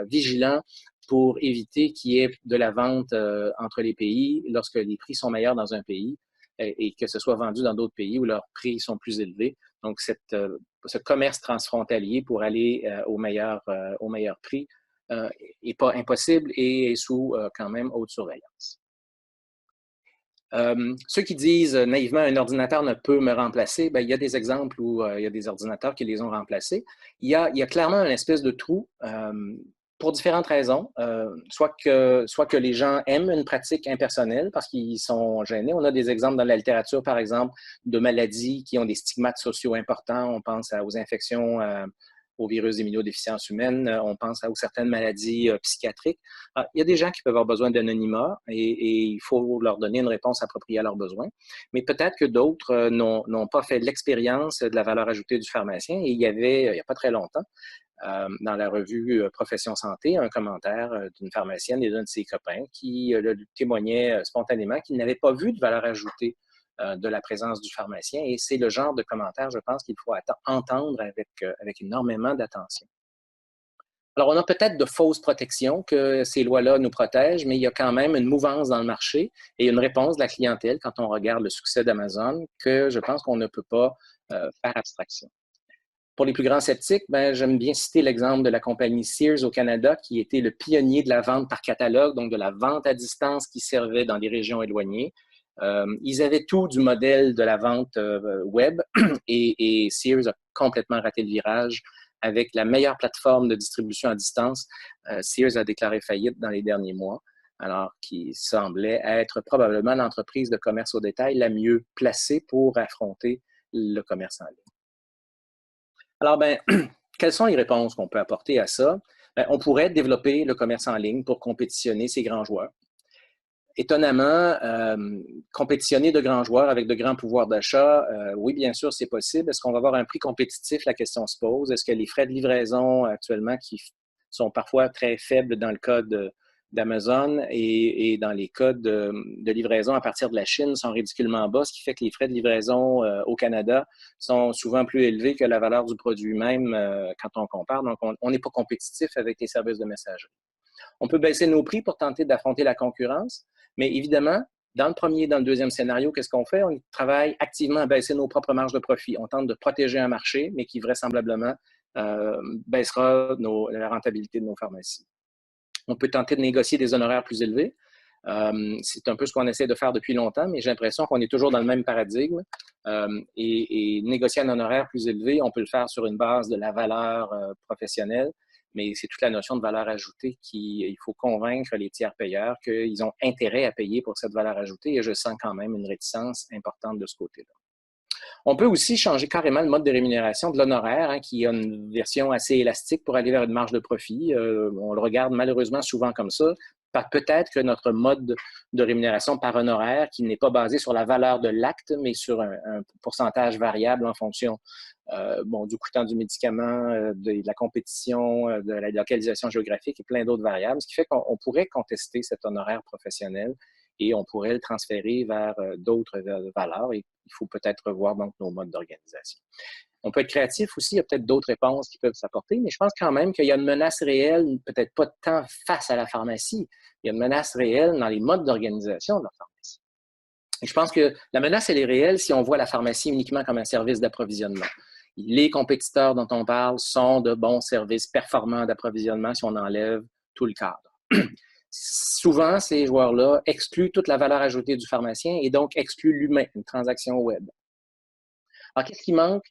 vigilants pour éviter qu'il y ait de la vente entre les pays lorsque les prix sont meilleurs dans un pays et que ce soit vendu dans d'autres pays où leurs prix sont plus élevés. Donc, ce commerce transfrontalier pour aller au meilleur prix n'est pas impossible et est sous quand même haute surveillance. Ceux qui disent naïvement un ordinateur ne peut me remplacer, il y a des exemples où il y a des ordinateurs qui les ont remplacés. Il y a clairement une espèce de trou pour différentes raisons. Soit que les gens aiment une pratique impersonnelle parce qu'ils sont gênés. On a des exemples dans la littérature, par exemple, de maladies qui ont des stigmates sociaux importants. On pense aux infections au virus d'immunodéficience humaine, on pense à certaines maladies psychiatriques. Alors, il y a des gens qui peuvent avoir besoin d'anonymat et il faut leur donner une réponse appropriée à leurs besoins. Mais peut-être que d'autres n'ont pas fait l'expérience de la valeur ajoutée du pharmacien. Et il y avait, il n'y a pas très longtemps, dans la revue Profession Santé, un commentaire d'une pharmacienne et d'un de ses copains qui témoignait spontanément qu'il n'avait pas vu de valeur ajoutée de la présence du pharmacien. Et c'est le genre de commentaire, je pense, qu'il faut entendre avec énormément d'attention. Alors, on a peut-être de fausses protections que ces lois-là nous protègent, mais il y a quand même une mouvance dans le marché et une réponse de la clientèle quand on regarde le succès d'Amazon que je pense qu'on ne peut pas faire abstraction. Pour les plus grands sceptiques, j'aime bien citer l'exemple de la compagnie Sears au Canada, qui était le pionnier de la vente par catalogue, donc de la vente à distance qui servait dans des régions éloignées. Ils avaient tout du modèle de la vente web et Sears a complètement raté le virage. Avec la meilleure plateforme de distribution à distance, Sears a déclaré faillite dans les derniers mois, alors qu'il semblait être probablement l'entreprise de commerce au détail la mieux placée pour affronter le commerce en ligne. Alors, quelles sont les réponses qu'on peut apporter à ça? On pourrait développer le commerce en ligne pour compétitionner ces grands joueurs. Étonnamment, compétitionner de grands joueurs avec de grands pouvoirs d'achat, oui, bien sûr, c'est possible. Est-ce qu'on va avoir un prix compétitif? La question se pose. Est-ce que les frais de livraison actuellement, qui sont parfois très faibles dans le cas d'Amazon et dans les cas de livraison à partir de la Chine sont ridiculement bas, ce qui fait que les frais de livraison au Canada sont souvent plus élevés que la valeur du produit même quand on compare. Donc, on n'est pas compétitif avec les services de messagerie. On peut baisser nos prix pour tenter d'affronter la concurrence, mais évidemment, dans le premier et dans le deuxième scénario, qu'est-ce qu'on fait? On travaille activement à baisser nos propres marges de profit. On tente de protéger un marché, mais qui vraisemblablement baissera la rentabilité de nos pharmacies. On peut tenter de négocier des honoraires plus élevés. C'est un peu ce qu'on essaie de faire depuis longtemps, mais j'ai l'impression qu'on est toujours dans le même paradigme. Et négocier un honoraire plus élevé, on peut le faire sur une base de la valeur professionnelle, mais c'est toute la notion de valeur ajoutée il faut convaincre les tiers payeurs qu'ils ont intérêt à payer pour cette valeur ajoutée, et je sens quand même une réticence importante de ce côté-là. On peut aussi changer carrément le mode de rémunération de l'honoraire, qui a une version assez élastique pour aller vers une marge de profit. On le regarde malheureusement souvent comme ça. Peut-être que notre mode de rémunération par honoraire, qui n'est pas basé sur la valeur de l'acte, mais sur un pourcentage variable en fonction du coûtant du médicament, de la compétition, de la localisation géographique et plein d'autres variables, ce qui fait qu'on pourrait contester cet honoraire professionnel et on pourrait le transférer vers d'autres valeurs, et il faut peut-être revoir donc nos modes d'organisation. On peut être créatif aussi, il y a peut-être d'autres réponses qui peuvent s'apporter, mais je pense quand même qu'il y a une menace réelle, peut-être pas tant face à la pharmacie, il y a une menace réelle dans les modes d'organisation de la pharmacie. Et je pense que la menace, elle est réelle si on voit la pharmacie uniquement comme un service d'approvisionnement. Les compétiteurs dont on parle sont de bons services performants d'approvisionnement si on enlève tout le cadre. Souvent, ces joueurs-là excluent toute la valeur ajoutée du pharmacien et donc excluent l'humain, une transaction web. Alors, qu'est-ce qui manque?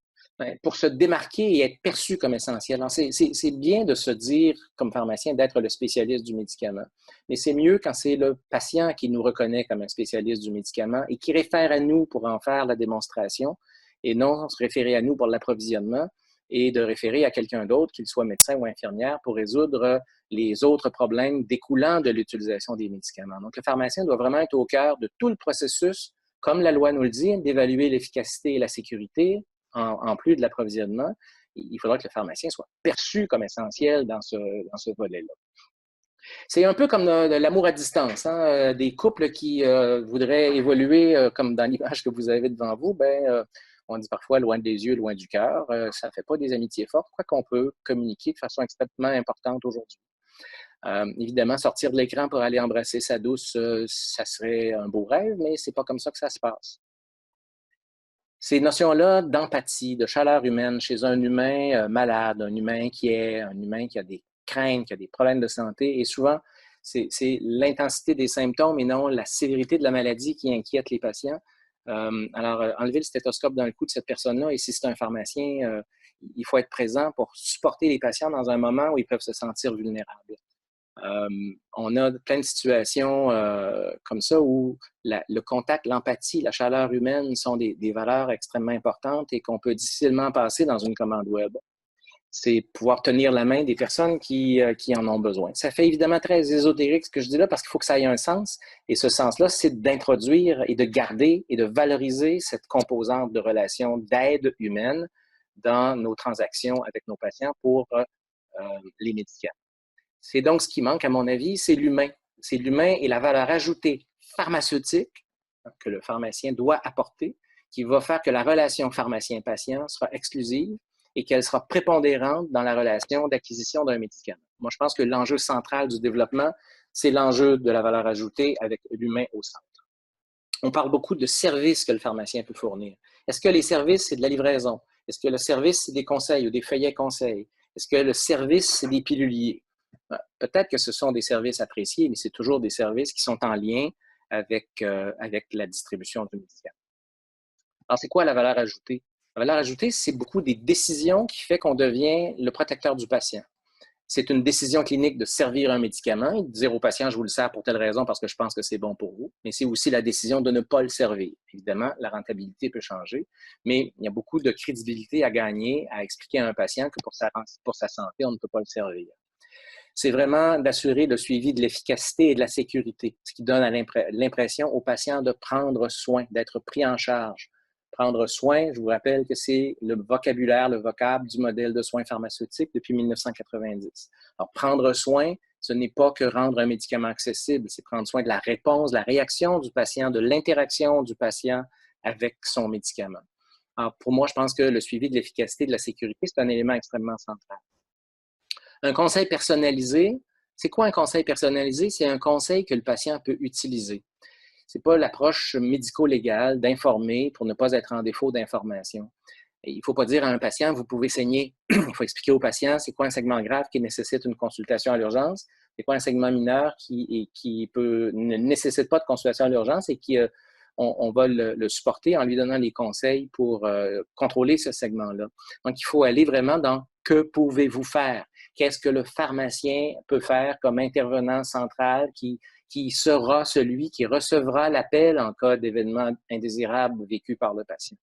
Pour se démarquer et être perçu comme essentiel. C'est bien de se dire, comme pharmacien, d'être le spécialiste du médicament. Mais c'est mieux quand c'est le patient qui nous reconnaît comme un spécialiste du médicament et qui réfère à nous pour en faire la démonstration et non se référer à nous pour l'approvisionnement et de référer à quelqu'un d'autre, qu'il soit médecin ou infirmière, pour résoudre les autres problèmes découlant de l'utilisation des médicaments. Donc, le pharmacien doit vraiment être au cœur de tout le processus, comme la loi nous le dit, d'évaluer l'efficacité et la sécurité, en plus de l'approvisionnement. Il faudra que le pharmacien soit perçu comme essentiel dans ce volet-là. C'est un peu comme l'amour à distance. Des couples qui voudraient évoluer comme dans l'image que vous avez devant vous, on dit parfois loin des yeux, loin du cœur. Ça ne fait pas des amitiés fortes, quoi qu'on peut communiquer de façon extrêmement importante aujourd'hui. Évidemment, sortir de l'écran pour aller embrasser sa douce, ça serait un beau rêve, mais c'est pas comme ça que ça se passe. Ces notions-là d'empathie, de chaleur humaine chez un humain malade, un humain inquiet, un humain qui a des craintes, qui a des problèmes de santé, et souvent, c'est l'intensité des symptômes et non la sévérité de la maladie qui inquiète les patients. Enlever le stéthoscope dans le cou de cette personne-là, et si c'est un pharmacien, il faut être présent pour supporter les patients dans un moment où ils peuvent se sentir vulnérables. On a plein de situations comme ça où le contact, l'empathie, la chaleur humaine sont des valeurs extrêmement importantes et qu'on peut difficilement passer dans une commande web. C'est pouvoir tenir la main des personnes qui en ont besoin. Ça fait évidemment très ésotérique ce que je dis là parce qu'il faut que ça ait un sens. Et ce sens-là, c'est d'introduire et de garder et de valoriser cette composante de relation d'aide humaine dans nos transactions avec nos patients pour les médicaments. C'est donc ce qui manque, à mon avis, c'est l'humain. C'est l'humain et la valeur ajoutée pharmaceutique que le pharmacien doit apporter, qui va faire que la relation pharmacien-patient sera exclusive et qu'elle sera prépondérante dans la relation d'acquisition d'un médicament. Moi, je pense que l'enjeu central du développement, c'est l'enjeu de la valeur ajoutée avec l'humain au centre. On parle beaucoup de services que le pharmacien peut fournir. Est-ce que les services, c'est de la livraison? Est-ce que le service, c'est des conseils ou des feuillets conseils? Est-ce que le service, c'est des piluliers? Peut-être que ce sont des services appréciés, mais c'est toujours des services qui sont en lien avec la distribution du médicament. Alors, c'est quoi la valeur ajoutée? La valeur ajoutée, c'est beaucoup des décisions qui fait qu'on devient le protecteur du patient. C'est une décision clinique de servir un médicament et de dire au patient, je vous le sers pour telle raison parce que je pense que c'est bon pour vous. Mais c'est aussi la décision de ne pas le servir. Évidemment, la rentabilité peut changer, mais il y a beaucoup de crédibilité à gagner à expliquer à un patient que pour sa santé, on ne peut pas le servir. C'est vraiment d'assurer le suivi de l'efficacité et de la sécurité, ce qui donne l'impression aux patients de prendre soin, d'être pris en charge Prendre soin, je vous rappelle que c'est le vocabulaire, le vocable du modèle de soins pharmaceutiques depuis 1990. Alors, prendre soin, ce n'est pas que rendre un médicament accessible, c'est prendre soin de la réponse, de la réaction du patient, de l'interaction du patient avec son médicament. Alors, pour moi, je pense que le suivi de l'efficacité, de la sécurité, c'est un élément extrêmement central. Un conseil personnalisé, c'est quoi un conseil personnalisé? C'est un conseil que le patient peut utiliser. Ce n'est pas l'approche médico-légale d'informer pour ne pas être en défaut d'information. Il ne faut pas dire à un patient, vous pouvez saigner. Il faut expliquer au patient, c'est quoi un segment grave qui nécessite une consultation à l'urgence, c'est quoi un segment mineur qui ne nécessite pas de consultation à l'urgence et qui, on va le supporter en lui donnant les conseils pour contrôler ce segment-là. Donc, il faut aller vraiment dans « que pouvez-vous faire ». Qu'est-ce que le pharmacien peut faire comme intervenant central qui sera celui qui recevra l'appel en cas d'événement indésirable vécu par le patient.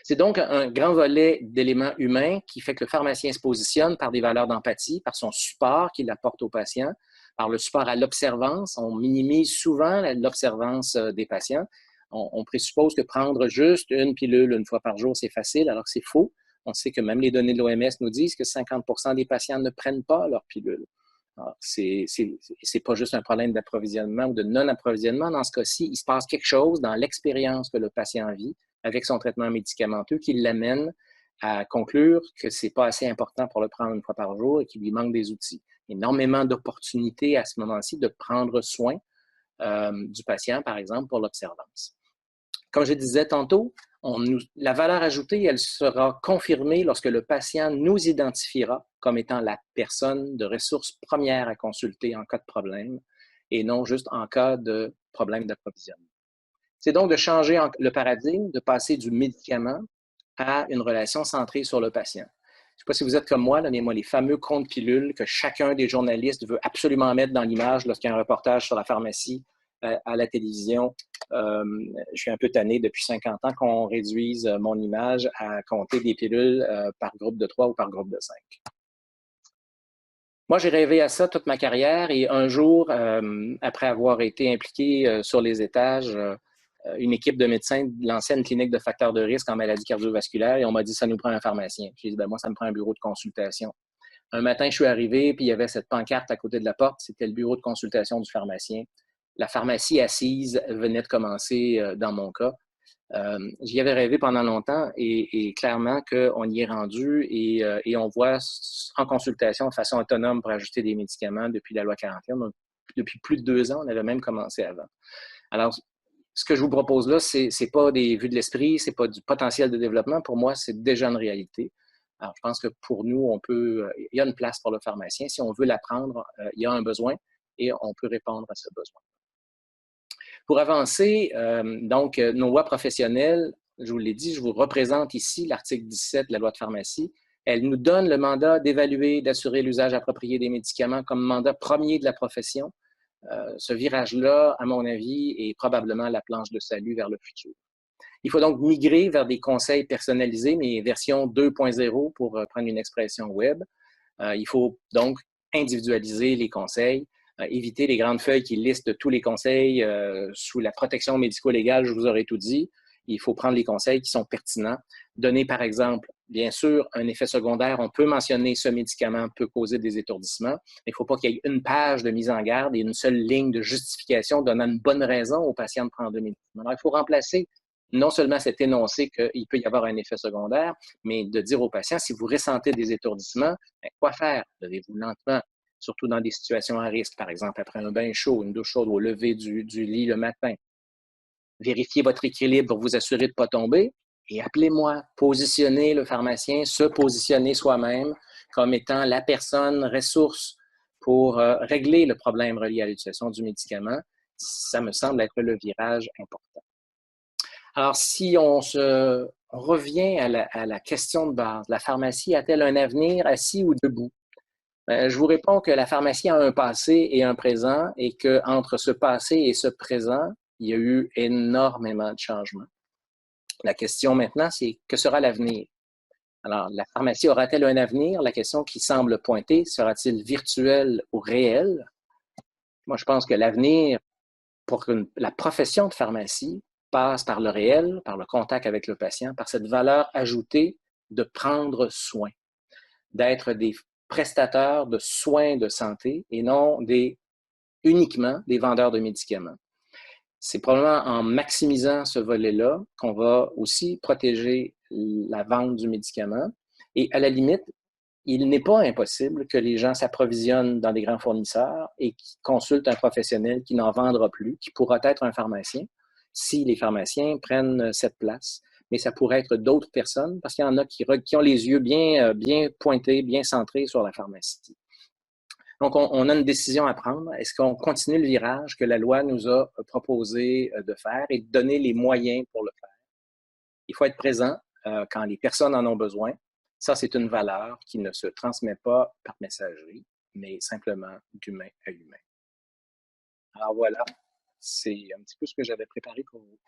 C'est donc un grand volet d'éléments humains qui fait que le pharmacien se positionne par des valeurs d'empathie, par son support qu'il apporte au patient, par le support à l'observance. On minimise souvent l'observance des patients. On présuppose que prendre juste une pilule une fois par jour, c'est facile, alors que c'est faux. On sait que même les données de l'OMS nous disent que 50% des patients ne prennent pas leur pilule. Ce n'est pas juste un problème d'approvisionnement ou de non-approvisionnement. Dans ce cas-ci, il se passe quelque chose dans l'expérience que le patient vit avec son traitement médicamenteux qui l'amène à conclure que ce n'est pas assez important pour le prendre une fois par jour et qu'il lui manque des outils. Énormément d'opportunités à ce moment-ci de prendre soin du patient, par exemple, pour l'observance. Comme je disais tantôt, la valeur ajoutée, elle sera confirmée lorsque le patient nous identifiera comme étant la personne de ressource première à consulter en cas de problème et non juste en cas de problème d'approvisionnement. C'est donc de changer le paradigme, de passer du médicament à une relation centrée sur le patient. Je ne sais pas si vous êtes comme moi, mais moi, les fameux comptes pilules que chacun des journalistes veut absolument mettre dans l'image lorsqu'il y a un reportage sur la pharmacie à la télévision. Je suis un peu tanné depuis 50 ans qu'on réduise mon image à compter des pilules par groupe de 3 ou par groupe de 5. Moi, j'ai rêvé à ça toute ma carrière et un jour, après avoir été impliqué sur les étages, une équipe de médecins lançait une clinique de facteurs de risque en maladie cardiovasculaire et on m'a dit, ça nous prend un pharmacien. J'ai dit, ben moi, ça me prend un bureau de consultation. Un matin, je suis arrivé, puis il y avait cette pancarte à côté de la porte, c'était le bureau de consultation du pharmacien. La pharmacie assise venait de commencer dans mon cas. J'y avais rêvé pendant longtemps et clairement qu'on y est rendu et on voit en consultation de façon autonome pour ajouter des médicaments depuis la loi 41. Donc, depuis plus de 2 ans, on avait même commencé avant. Alors, ce que je vous propose là, ce n'est pas des vues de l'esprit, ce n'est pas du potentiel de développement. Pour moi, c'est déjà une réalité. Alors, je pense que pour nous, il y a une place pour le pharmacien. Si on veut l'apprendre, il y a un besoin et on peut répondre à ce besoin. Pour avancer, donc, nos lois professionnelles, je vous l'ai dit, je vous représente ici l'article 17 de la loi de pharmacie. Elle nous donne le mandat d'évaluer, d'assurer l'usage approprié des médicaments comme mandat premier de la profession. Ce virage-là, à mon avis, est probablement la planche de salut vers le futur. Il faut donc migrer vers des conseils personnalisés, mais version 2.0 pour prendre une expression web. Il faut donc individualiser les conseils, éviter les grandes feuilles qui listent tous les conseils sous la protection médico-légale, je vous aurais tout dit. Il faut prendre les conseils qui sont pertinents. Donner, par exemple, bien sûr, un effet secondaire. On peut mentionner ce médicament peut causer des étourdissements. Il ne faut pas qu'il y ait une page de mise en garde et une seule ligne de justification donnant une bonne raison au patient de prendre le médicament. Alors, il faut remplacer non seulement cet énoncé qu'il peut y avoir un effet secondaire, mais de dire au patient, si vous ressentez des étourdissements, bien, quoi faire? Levez-vous lentement, surtout dans des situations à risque, par exemple après un bain chaud, une douche chaude, au lever du lit le matin. Vérifiez votre équilibre pour vous assurer de ne pas tomber et appelez-moi. Positionnez le pharmacien, se positionner soi-même comme étant la personne ressource pour régler le problème relié à l'utilisation du médicament. Ça me semble être le virage important. Alors, si on revient à la question de base, la pharmacie a-t-elle un avenir assis ou debout? Je vous réponds que la pharmacie a un passé et un présent et qu'entre ce passé et ce présent, il y a eu énormément de changements. La question maintenant, c'est que sera l'avenir? Alors, la pharmacie aura-t-elle un avenir? La question qui semble pointer, sera-t-il virtuel ou réel? Moi, je pense que l'avenir pour la profession de pharmacie passe par le réel, par le contact avec le patient, par cette valeur ajoutée de prendre soin, d'être des prestateurs de soins de santé et non uniquement des vendeurs de médicaments. C'est probablement en maximisant ce volet-là qu'on va aussi protéger la vente du médicament. Et à la limite, il n'est pas impossible que les gens s'approvisionnent dans des grands fournisseurs et qui consultent un professionnel qui n'en vendra plus, qui pourra être un pharmacien, si les pharmaciens prennent cette place. Mais ça pourrait être d'autres personnes, parce qu'il y en a qui ont les yeux bien pointés, bien centrés sur la pharmacie. Donc, on a une décision à prendre. Est-ce qu'on continue le virage que la loi nous a proposé de faire et de donner les moyens pour le faire? Il faut être présent quand les personnes en ont besoin. Ça, c'est une valeur qui ne se transmet pas par messagerie, mais simplement d'humain à humain. Alors voilà, c'est un petit peu ce que j'avais préparé pour vous.